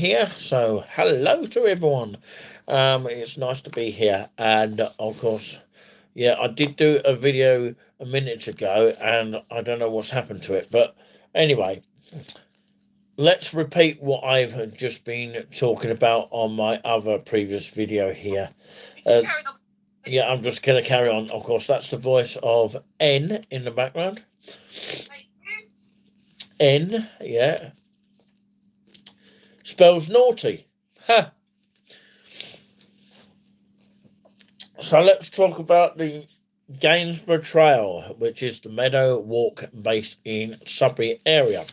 here. So hello to everyone. It's nice to be here, and of course, yeah, I did do a video a minute ago, and I don't know what's happened to it, but anyway, let's repeat what I've just been talking about on my other previous video here. Uh, yeah, I'm just going to carry on. Of course, that's the voice of N in the background. N, yeah, spells naughty. Ha! So let's talk about the Gainsborough Trail, which is the meadow walk based in Sudbury area.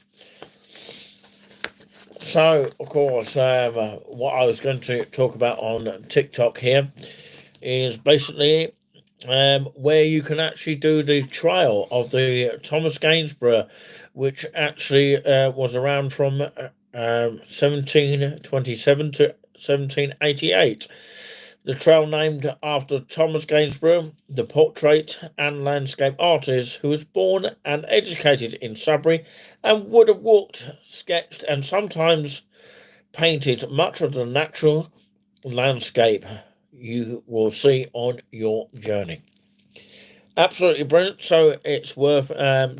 So, of course, what I was going to talk about on TikTok here is basically where you can actually do the trail of the Thomas Gainsborough, which actually was around from 1727 to 1788. The trail named after Thomas Gainsborough, the portrait and landscape artist who was born and educated in Sudbury and would have walked, sketched and sometimes painted much of the natural landscape you will see on your journey. Absolutely brilliant, so it's worth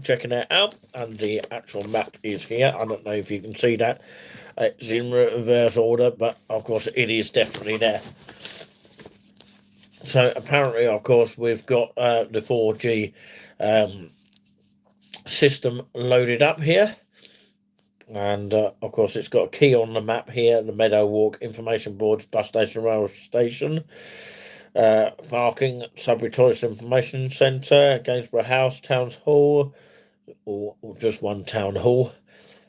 checking it out, and the actual map is here. I don't know if you can see that. It's in reverse order, but of course it is definitely there. So apparently, of course, we've got the 4G system loaded up here. And of course, it's got a key on the map here, the Meadow Walk information boards, bus station, rail station, parking, Sudbury Tourist Information Centre, Gainsborough House, Town Hall, or just one town hall,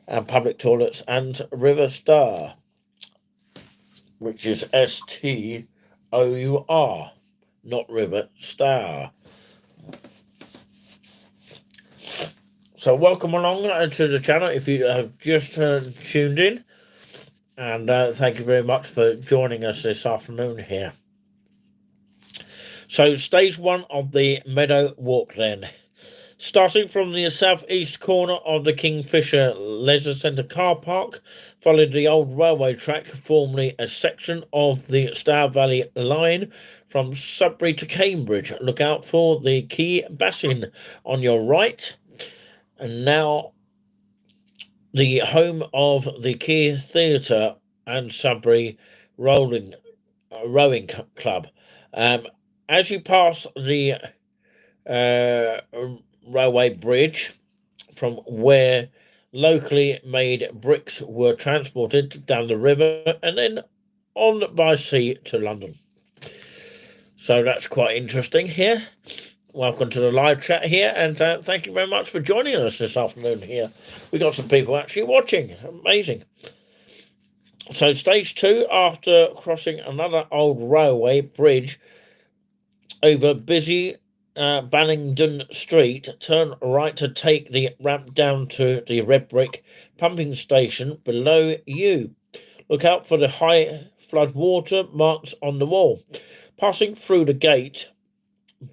and public toilets, and River Stour, which is STOUR, not River Stour. So welcome along to the channel if you have just tuned in, and thank you very much for joining us this afternoon here. So stage one of the Meadow Walk then. Starting from the southeast corner of the Kingfisher Leisure Centre car park, followed the old railway track, formerly a section of the Stour Valley line from Sudbury to Cambridge. Look out for the Quay Basin on your right. And now the home of the Quay Theatre and Sudbury Rowing Club. As you pass the railway bridge from where locally made bricks were transported down the river and then on by sea to London. So that's quite interesting here. Welcome to the live chat here, and thank you very much for joining us this afternoon here. We got some people actually watching. Amazing. So stage two, after crossing another old railway bridge over busy Banningdon Street, turn right to take the ramp down to the red brick pumping station below you. Look out for the high flood water marks on the wall. Passing through the gate,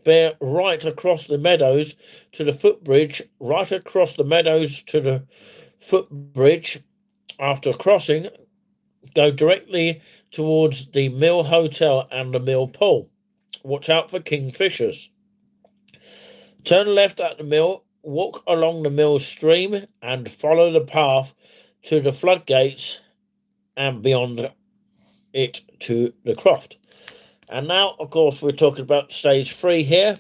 bear right across the meadows to the footbridge, right across the meadows to the footbridge. After crossing, go directly towards the Mill Hotel and the Mill Pool. Watch out for kingfishers. Turn left at the mill, walk along the mill stream and follow the path to the floodgates and beyond it to the croft. And now, of course, we're talking about stage three here.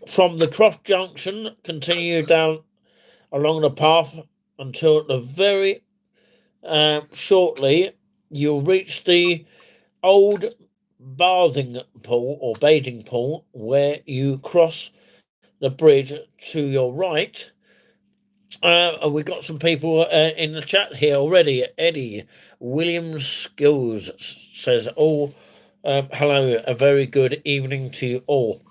From the Croft Junction, continue down along the path until the very shortly you'll reach the old bathing pool where you cross the bridge to your right. And we've got some people in the chat here already. Eddie Williams Skills says, hello, a very good evening to you all.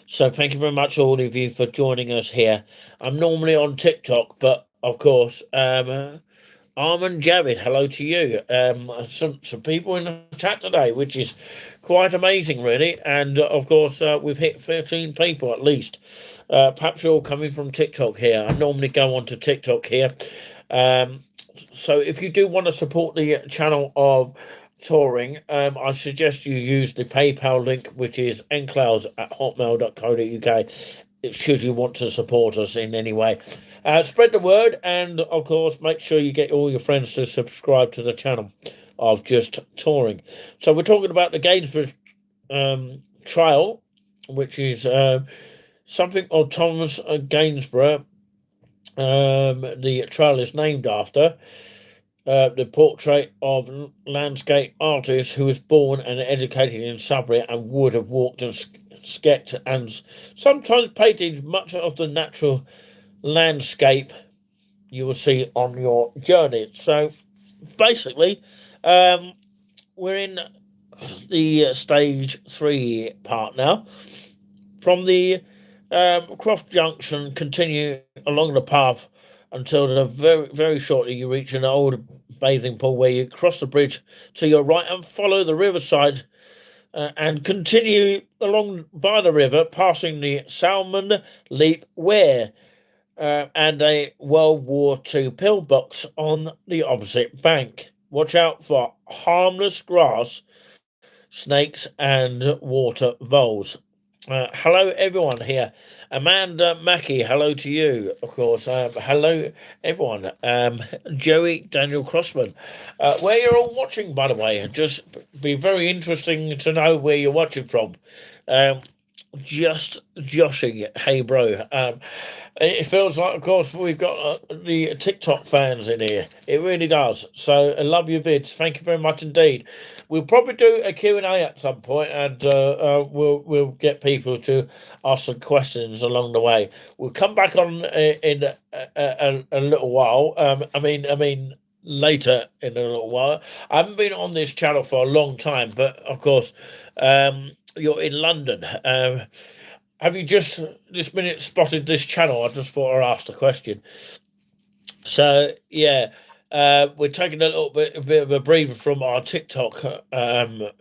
So thank you very much, all of you, for joining us here. I'm normally on TikTok, but of course, Armin Javid, hello to you. Some people in the chat today, which is quite amazing, really. And of course, we've hit 13 people at least. Perhaps you're all coming from TikTok here. I normally go on to TikTok here. So if you do want to support the channel of touring, I suggest you use the PayPal link, which is nclouds@hotmail.co.uk, should you want to support us in any way. Spread the word, and of course make sure you get all your friends to subscribe to the channel of Just Touring. So we're talking about the Gainsborough Trail, which is something of Thomas Gainsborough. The trail is named after the portrait of landscape artist who was born and educated in Sudbury and would have walked and sketched and sometimes painted much of the natural landscape you will see on your journey. So basically, we're in the stage 3 part now. From the Croft Junction, continue along the path until very shortly you reach an old bathing pool where you cross the bridge to your right and follow the riverside and continue along by the river, passing the Salmon Leap Weir and a World War II pillbox on the opposite bank. Watch out for harmless grass, snakes, and water voles. Hello, everyone here. Amanda Mackey, hello to you, of course. Hello, everyone. Joey Daniel Crossman. Where you're all watching, by the way, just be very interesting to know where you're watching from. Just joshing, hey bro. It feels like, of course, we've got the TikTok fans in here. It really does. So I love your vids. Thank you very much indeed. We'll probably do a Q&A at some point, and we'll get people to ask some questions along the way. We'll come back on in a little while. I mean later in a little while. I haven't been on this channel for a long time, but of course, you're in London. Have you just this minute spotted this channel? I just thought I'd ask the question. So yeah, we're taking a bit of a breather from our TikTok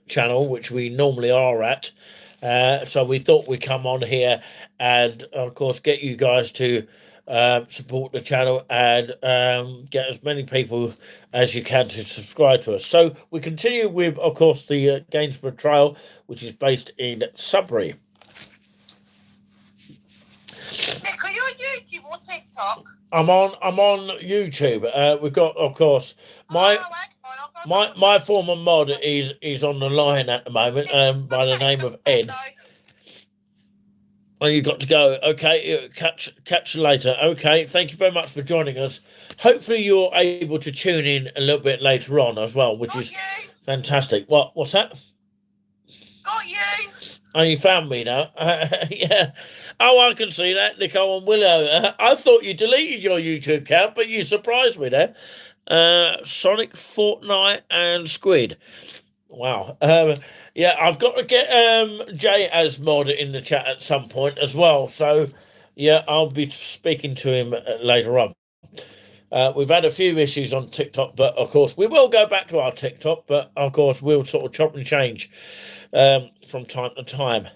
channel, which we normally are at. So we thought we'd come on here and, of course, get you guys to support the channel and get as many people as you can to subscribe to us. So we continue with, of course, the Gainsborough Trail, which is based in Sudbury. Nick, are you on YouTube or TikTok? I'm on YouTube. We've got, of course, my former mod is on the line at the moment, by the name of Ed. Oh, you got to go. Okay, catch you later. Okay, thank you very much for joining us. Hopefully you're able to tune in a little bit later on as well, which is fantastic. What's that? Got you. Oh, you found me now. Yeah. Oh, I can see that, Nicole and Willow. I thought you deleted your YouTube account, but you surprised me there. Sonic, Fortnite, and Squid. Wow. Yeah, I've got to get Jay as mod in the chat at some point as well. So, yeah, I'll be speaking to him later on. We've had a few issues on TikTok, but of course we will go back to our TikTok, but of course we'll sort of chop and change from time to time.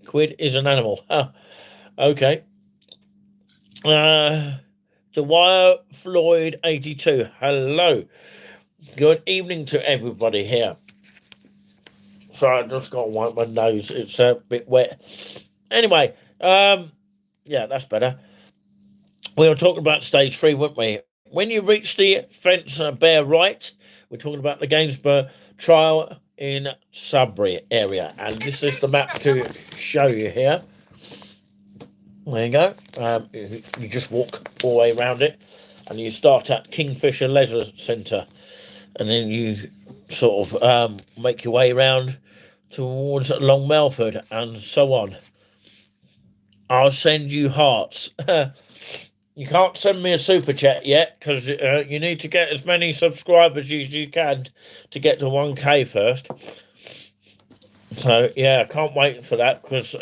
Quid is an animal. Okay. Dwyer Floyd 82. Hello. Good evening to everybody here. Sorry, I just got to wipe my nose. It's a bit wet. Anyway, yeah, that's better. We were talking about stage 3, weren't we? When you reach the fence bear right, we're talking about the Gainsborough Trail in Sudbury area. And this is the map to show you here. There you go. You just walk all the way around it. And you start at Kingfisher Leisure Centre. And then you sort of make your way around towards Long Melford and so on. I'll send you hearts. You can't send me a super chat yet because you need to get as many subscribers as you can to get to 1K first. So yeah, I can't wait for that because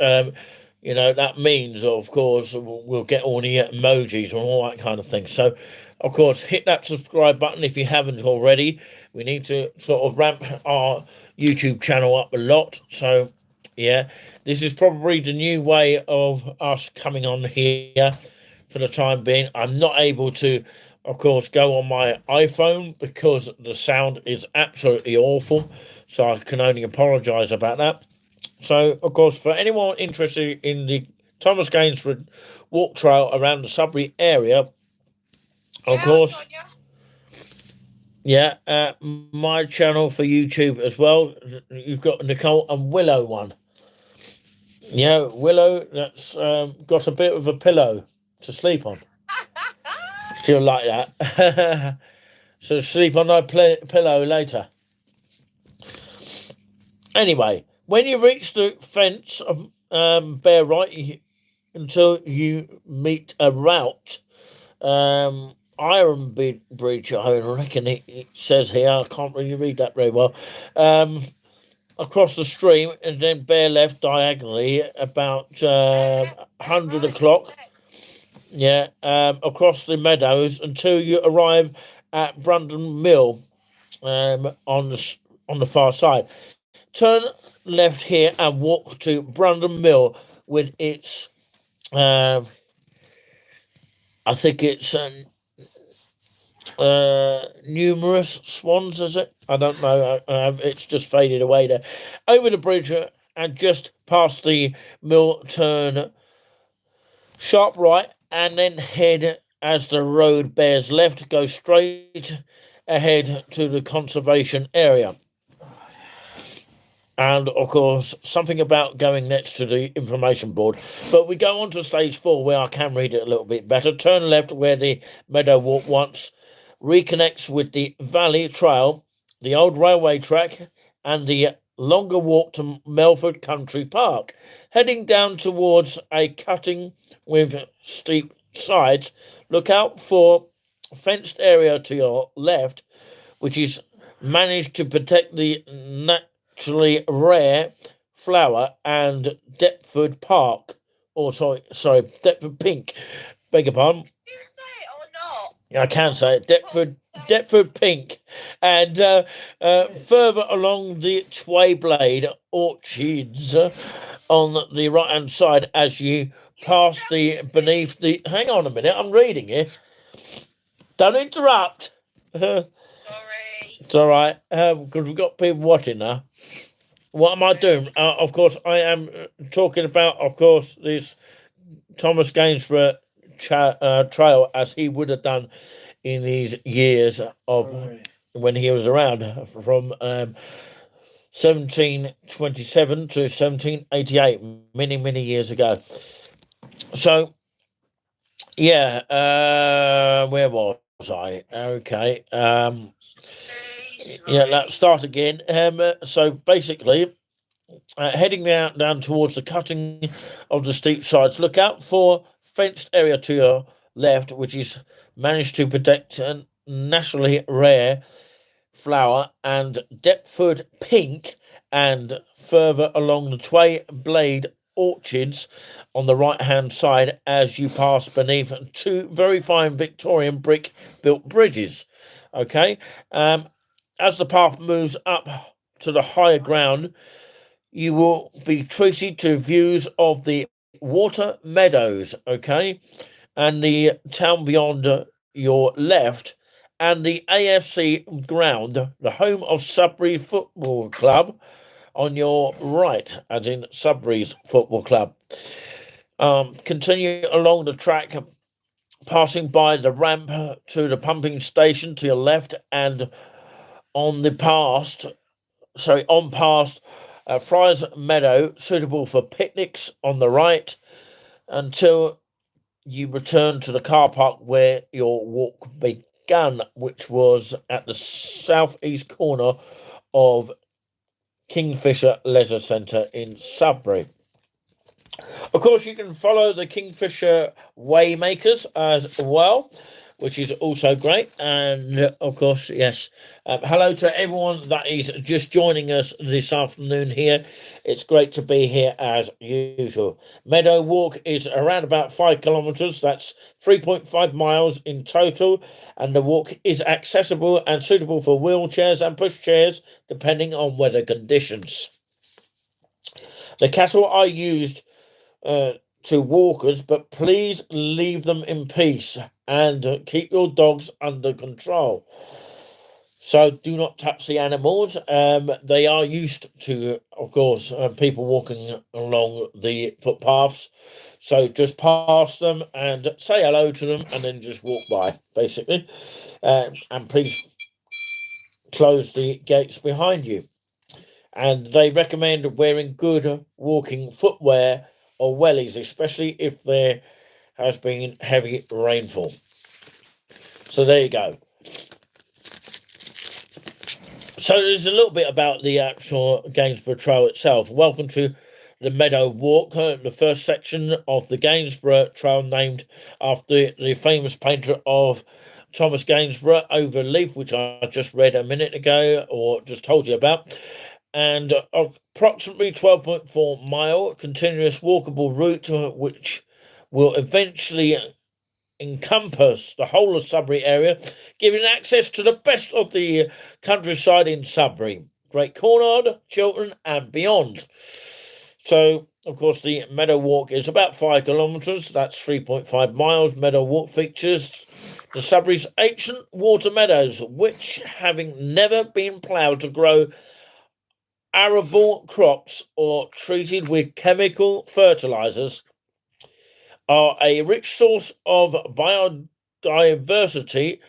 you know that means, of course, we'll get all the emojis and all that kind of thing. So, of course, hit that subscribe button if you haven't already. We need to sort of ramp our YouTube channel up a lot. So yeah, this is probably the new way of us coming on here. For the time being, I'm not able to of course, go on my iPhone because the sound is absolutely awful. So I can only apologise about that. So, of course, for anyone interested in the Thomas Gainsford walk trail around the Sudbury area, of Yeah, course, Tonya. yeah, my channel for YouTube as well. You've got Nicole and Willow one. Yeah, Willow, that's got a bit of a pillow to sleep on. She'll like that. So sleep on that pillow later. Anyway, when you reach the fence, bear right until you meet a route. Iron Bridge, I reckon it says here. I can't really read that very well. Across the stream, and then bear left diagonally about 100 o'clock. Yeah, across the meadows until you arrive at Brandon Mill on the far side. Turn left here and walk to Brandon Mill with its, I think it's numerous swans, is it? I don't know. It's just faded away there. Over the bridge and just past the mill, turn sharp right and then head as the road bears left. Go straight ahead to the conservation area. And of course, something about going next to the information board. But we go on to stage 4 where I can read it a little bit better. Turn left where the meadow walk once reconnects with the Valley Trail, the old railway track, and the longer walk to Melford Country Park. Heading down towards a cutting with steep sides, look out for a fenced area to your left, which is managed to protect the naturally rare flower and Deptford Park, or sorry, Deptford Pink. Beg your pardon. Did you say it or not? I can say it. Deptford Pink, and further along the Twayblade orchards on the right hand side as you pass the beneath the. Hang on a minute, I'm reading it. Don't interrupt. Sorry. It's all right, because we've got people watching now. What am I doing? Of course, I am talking about, of course, this Thomas Gainsborough trail as he would have done in these years of when he was around from 1727 to 1788, many years ago. So, yeah, where was I? Okay. Yeah, let's start again. So basically, heading down towards the cutting of the steep sides, look out for fenced area to your left, which is managed to protect a naturally rare flower and Deptford Pink, and further along the Twayblade orchards on the right hand side as you pass beneath 2 very fine Victorian brick built bridges. Okay, as the path moves up to the higher ground, you will be treated to views of the water meadows, okay, and the town beyond your left, and the AFC ground, the home of Sudbury Football Club, on your right, as in Sudbury's Football Club. Continue along the track, passing by the ramp to the pumping station to your left, and on past Friars Meadow, suitable for picnics, on the right, until you return to the car park where your walk began, which was at the southeast corner of Kingfisher Leisure Centre in Sudbury. Of course, you can follow the Kingfisher Waymakers as well, which is also great. And of course, yes, hello to everyone that is just joining us this afternoon here. It's great to be here as usual. Meadow Walk is around about 5 kilometres. That's 3.5 miles in total. And the walk is accessible and suitable for wheelchairs and pushchairs, depending on weather conditions. The cattle are used to walkers, but please leave them in peace and keep your dogs under control. So do not touch the animals. They are used to, of course, people walking along the footpaths. So just pass them and say hello to them and then just walk by, basically. And please close the gates behind you. And they recommend wearing good walking footwear or wellies, especially if there has been heavy rainfall. So there you go. So there's a little bit about the actual Gainsborough Trail itself. Welcome to the Meadow Walk, the first section of the Gainsborough Trail, named after the famous painter of Thomas Gainsborough, Overleaf, which I just read a minute ago or just told you about. And approximately 12.4-mile continuous walkable route, which will eventually encompass the whole of Sudbury area, giving access to the best of the countryside in Sudbury, Great Cornard, Chiltern, and beyond. So, of course, the Meadow Walk is about 5 kilometres. That's 3.5 miles. Meadow Walk features the Sudbury's ancient water meadows, which, having never been ploughed to grow arable crops or treated with chemical fertilizers, are a rich source of biodiversity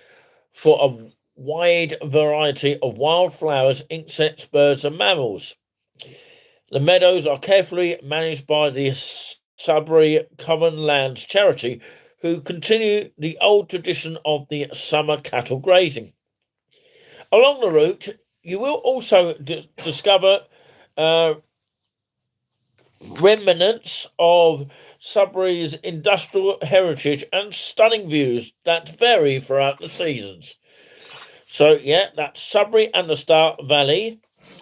for a wide variety of wildflowers, insects, birds, and mammals. The meadows are carefully managed by the Sudbury Common Lands Charity, who continue the old tradition of the summer cattle grazing. Along the route, you will also discover remnants of Sudbury's industrial heritage and stunning views that vary throughout the seasons. So, yeah, that's Sudbury and the Star Valley.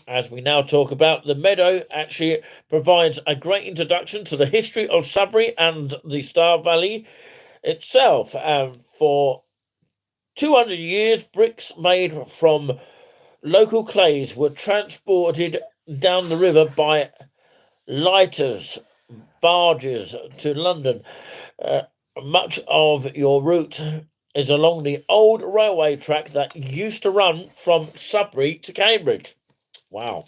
As we now talk about, the meadow actually provides a great introduction to the history of Sudbury and the Star Valley itself. For 200 years, bricks made from local clays were transported down the river by lighters, barges to London. Much of your route is along the old railway track that used to run from Sudbury to Cambridge. Wow.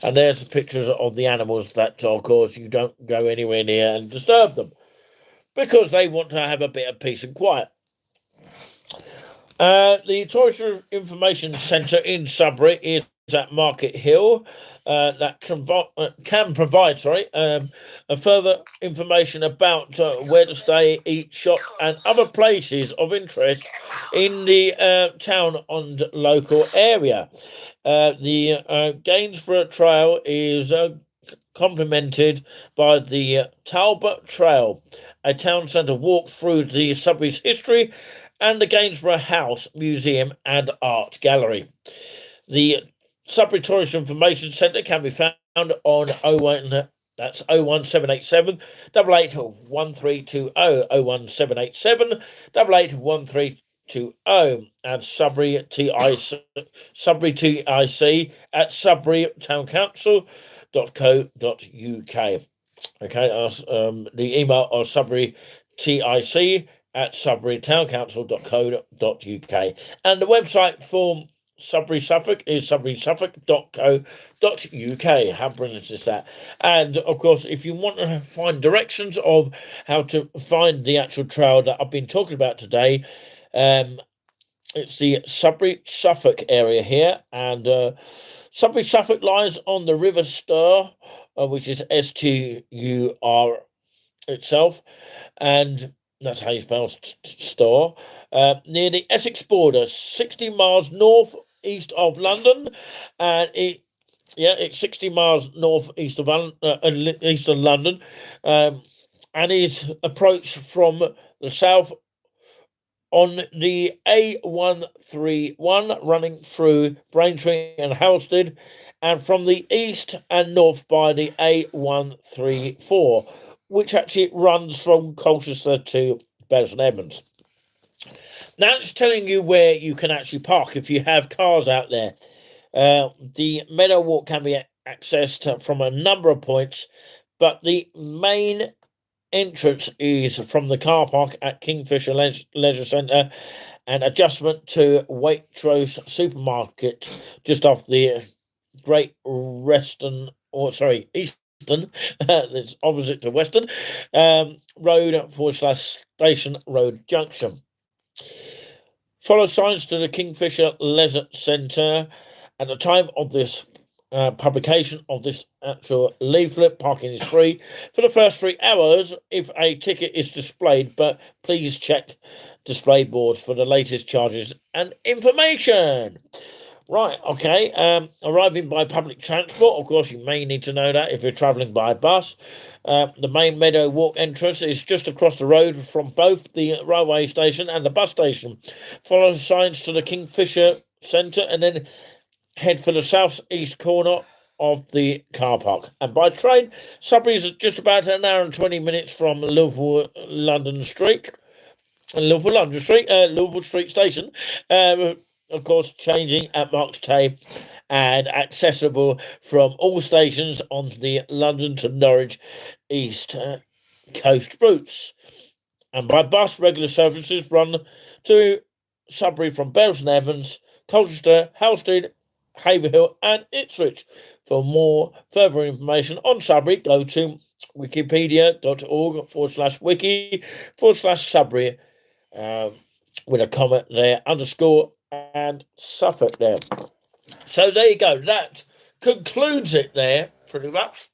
And there's the pictures of the animals that, of course, you don't go anywhere near and disturb them because they want to have a bit of peace and quiet. The Tourist Information Centre in Sudbury is at Market Hill. That can provide further information about where to stay, eat, shop, and other places of interest in the town and local area. The Gainsborough Trail is complemented by the Talbot Trail, a town centre walk through the Sudbury's history, and the Gainsborough House Museum and Art Gallery. The Sudbury Tourist Information Centre can be found on 01787 881320, 01787 881320, and Sudbury TIC at sudburytowncouncil.co.uk. Okay, the email of Sudbury TIC at sudburytowncouncil.co.uk, and the website for Sudbury Suffolk is sudburysuffolk.co.uk. How brilliant is that? And of course, if you want to find directions of how to find the actual trail that I've been talking about today, it's the Sudbury Suffolk area here, and Sudbury Suffolk lies on the River Stour, which is STUR itself, and that's how you spell Stour, near the Essex border, 60 miles north-east of London, and it's 60 miles north-east of London, and is approached from the south on the A131 running through Braintree and Halstead, and from the east and north by the A134, which actually runs from Colchester to Bury St Edmunds. Now it's telling you where you can actually park if you have cars out there. The Meadow Walk can be accessed from a number of points, but the main entrance is from the car park at Kingfisher Leisure Centre, and adjustment to Waitrose Supermarket just off the Great Eastern, it's opposite to Western, Road / Station Road Junction. Follow signs to the Kingfisher Leisure Centre. At the time of this publication of this actual leaflet, parking is free for the first 3 hours if a ticket is displayed, but please check display boards for the latest charges and information. Right, okay. Arriving by public transport, of course, you may need to know that if you're travelling by bus. The main Meadow Walk entrance is just across the road from both the railway station and the bus station. Follow the signs to the Kingfisher Centre and then head for the south-east corner of the car park. And by train, Sudbury is just about an hour and 20 minutes from Liverpool Street Station. Of course, changing at Marks Tey and accessible from all stations on the London to Norwich East Coast routes. And by bus, regular services run to Sudbury from Bells and Evans, Colchester, Halstead, Haverhill and Ipswich. For more further information on Sudbury, go to wikipedia.org/wiki/Sudbury with a comment there, underscore and Suffolk there. So there you go. That concludes it there, pretty much.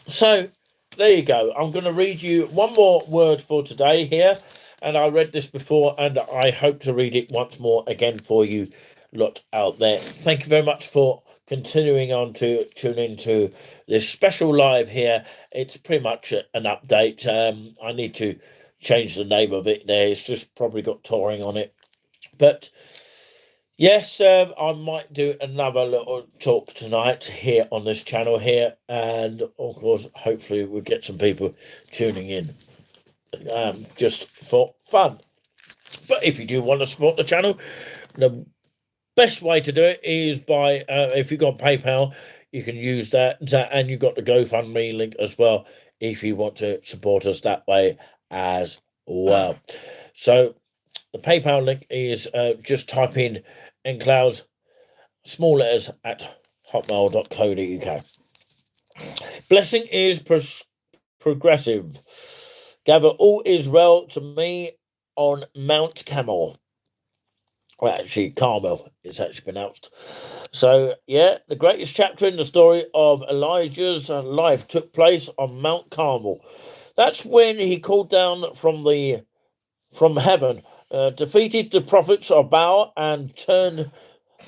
So there you go. I'm going to read you one more word for today here. And I read this before, and I hope to read it once more again for you lot out there. Thank you very much for continuing on to tune into this special live here. It's pretty much an update. I need to change the name of it there. It's just probably got touring on it. But yes, I might do another little talk tonight here on this channel here. And of course, hopefully we'll get some people tuning in just for fun. But if you do want to support the channel, the best way to do it is by, if you've got PayPal, you can use that. And you've got the GoFundMe link as well if you want to support us that way as well. So the PayPal link is just type in Enclaus, small letters, at hotmail.co.uk. Blessing is progressive. Gather all Israel to me on Mount Carmel. Well, actually, Carmel, it's actually pronounced. So, yeah, the greatest chapter in the story of Elijah's life took place on Mount Carmel. That's when he called down from heaven, defeated the prophets of Baal, and turned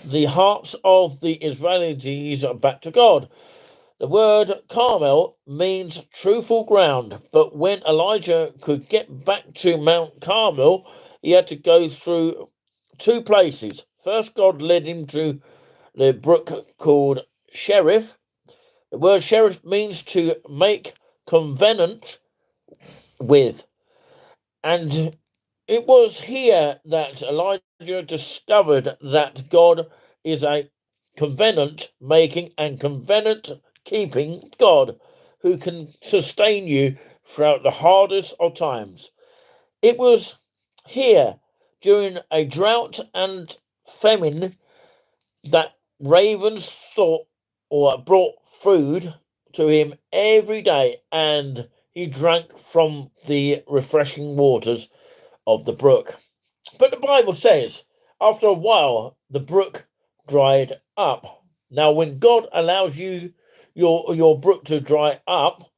the hearts of the Israelites back to God. The word Carmel means truthful ground, but when Elijah could get back to Mount Carmel, he had to go through 2 places. First, God led him to the brook called Cherith. The word Cherith means to make covenant with. And it was here that Elijah discovered that God is a covenant making and covenant keeping God who can sustain you throughout the hardest of times. It was here during a drought and famine that ravens brought food to him every day, and he drank from the refreshing waters of the brook. But the Bible says, after a while, the brook dried up. Now, when God allows your brook to dry up,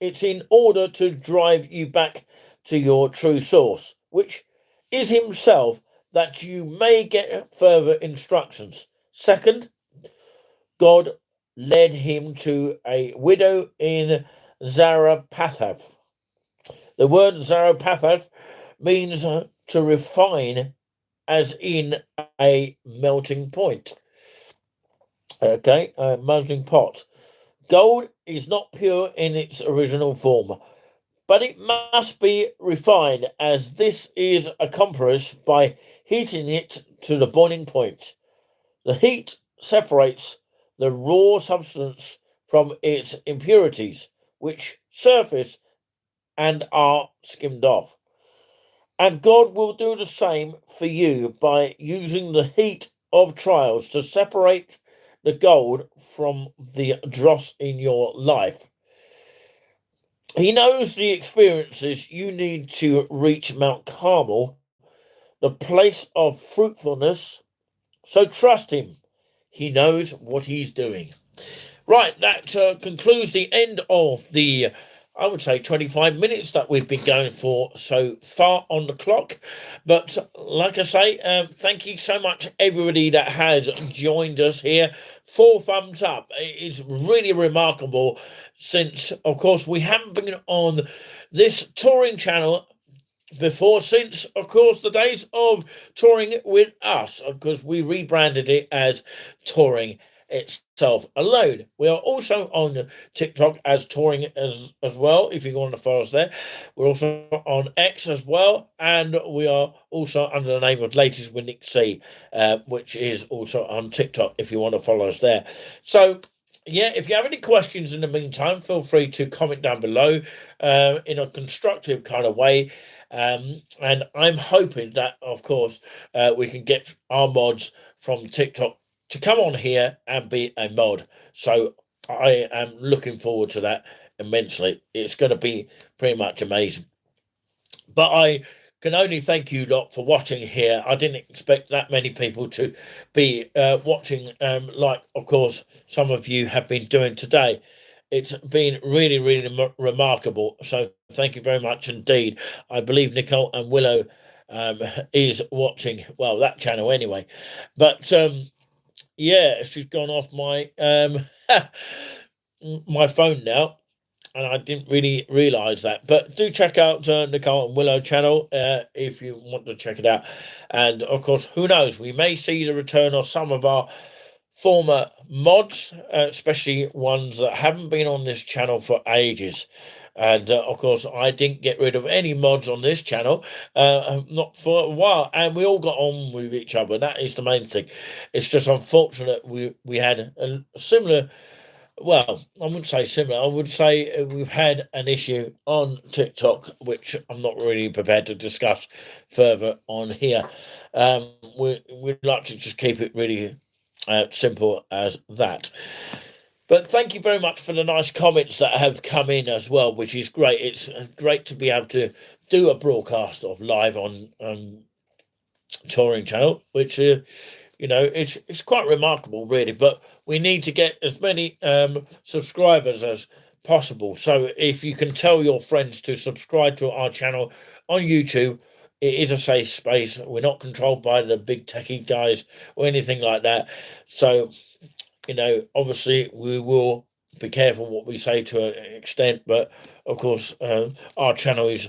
it's in order to drive you back to your true source, which is himself, that you may get further instructions. Second, God led him to a widow in Zarephath. The word Zarephath means to refine, as in a melting point. Okay, a melting pot. Gold is not pure in its original form, but it must be refined, as this is accomplished by heating it to the boiling point. The heat separates the raw substance from its impurities, which surface and are skimmed off. And God will do the same for you by using the heat of trials to separate the gold from the dross in your life. He knows the experiences you need to reach Mount Carmel, the place of fruitfulness. So trust him. He knows what he's doing. Right, that concludes the end of the, I would say, 25 minutes that we've been going for so far on the clock. But like I say, thank you so much, everybody that has joined us here. 4 thumbs up. It's really remarkable since, of course, we haven't been on this touring channel before, since of course the days of touring with us, because we rebranded it as touring itself alone. We are also on TikTok as touring as well, if you want to follow us there. We're also on X as well, and we are also under the name of Latest with Nick C, which is also on TikTok if you want to follow us there. So yeah, if you have any questions in the meantime, feel free to comment down below in a constructive kind of way. And I'm hoping that, of course, we can get our mods from TikTok to come on here and be a mod. So I am looking forward to that immensely. It's going to be pretty much amazing. But I can only thank you lot for watching here. I didn't expect that many people to be watching, like, of course, some of you have been doing today. It's been really, really remarkable. So thank you very much indeed. I believe Nicole and Willow is watching, well, that channel anyway. But yeah, she's gone off my my phone now, and I didn't really realise that. But do check out Nicole and Willow channel if you want to check it out. And of course, who knows, we may see the return of some of our former mods, especially ones that haven't been on this channel for ages. And of course, I didn't get rid of any mods on this channel, not for a while, and we all got on with each other. That is the main thing. It's just unfortunate we had a similar, well, I wouldn't say similar. I would say we've had an issue on TikTok, which I'm not really prepared to discuss further on here. We'd like to just keep it really simple as that. But thank you very much for the nice comments that have come in as well, which is great. It's great to be able to do a broadcast of live on touring channel, which it's quite remarkable, really. But we need to get as many subscribers as possible. So if you can tell your friends to subscribe to our channel on YouTube, it is a safe space. We're not controlled by the big techie guys or anything like that. So obviously we will be careful what we say to an extent, but of course our channel is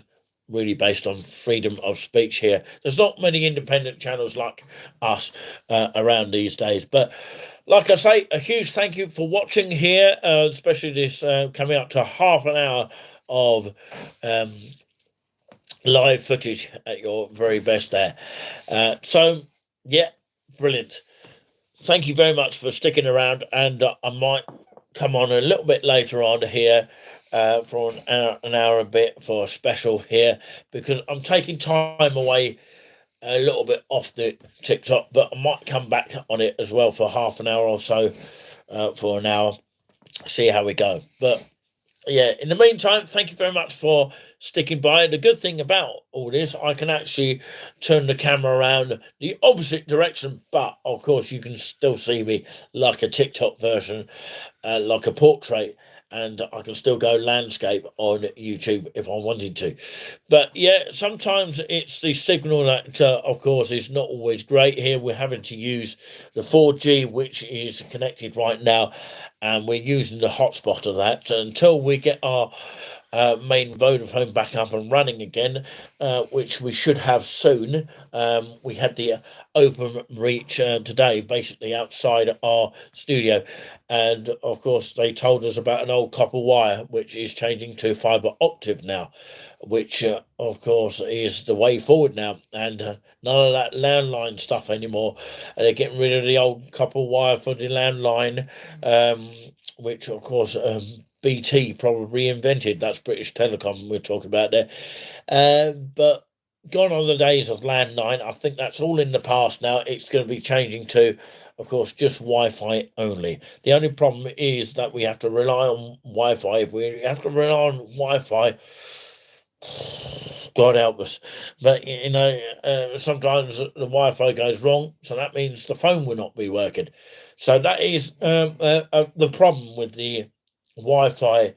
really based on freedom of speech here. There's not many independent channels like us around these days. But like I say, a huge thank you for watching here, especially this coming up to half an hour of live footage at your very best there. So yeah, brilliant. Thank you very much for sticking around, and I might come on a little bit later on here for an hour a bit for a special here, because I'm taking time away a little bit off the TikTok, but I might come back on it as well for half an hour or so, for an hour, see how we go. But yeah, in the meantime, thank you very much for sticking by. The good thing about all this, I can actually turn the camera around the opposite direction, but of course you can still see me like a TikTok version, like a portrait, and I can still go landscape on YouTube if I wanted to. But yeah, sometimes it's the signal that of course is not always great. Here we're having to use the 4G, which is connected right now, and we're using the hotspot of that until we get our main Vodafone back up and running again, which we should have soon. We had the open reach today, basically outside our studio, and of course they told us about an old copper wire which is changing to fiber optic now, which of course is the way forward now, and none of that landline stuff anymore. They're getting rid of the old copper wire for the landline, which of course BT probably invented. That's British Telecom we're talking about there. But gone are the days of landline. I think that's all in the past now. It's going to be changing to, of course, just Wi-Fi only. The only problem is that we have to rely on Wi-Fi. If we have to rely on Wi-Fi, God help us. But sometimes the Wi-Fi goes wrong, so that means the phone will not be working. So that is the problem with the Wi-Fi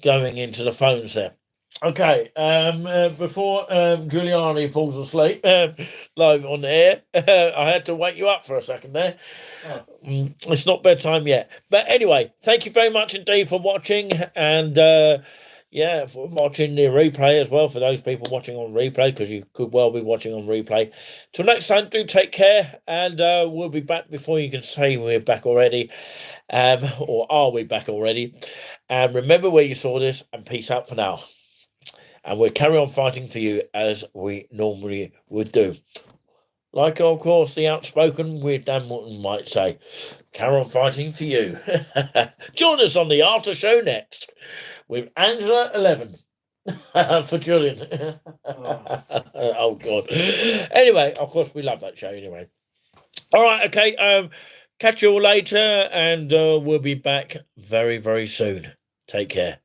going into the phones there. Okay, before Giuliani falls asleep live on the air, I had to wake you up for a second there. Oh. It's not bedtime yet. But anyway, thank you very much indeed for watching, and for watching the replay as well, for those people watching on replay, because you could well be watching on replay. Till next time, do take care, and we'll be back before you can say we're back already, or are we back already? And remember where you saw this, and peace out for now. And we'll carry on fighting for you as we normally would do. Like, of course, the outspoken Weird Dan Morton might say, carry on fighting for you. Join us on the after show next with Angela 11 for Julian. Oh, God. Anyway, of course, we love that show anyway. All right, okay. Catch you all later, and we'll be back very, very soon. Take care.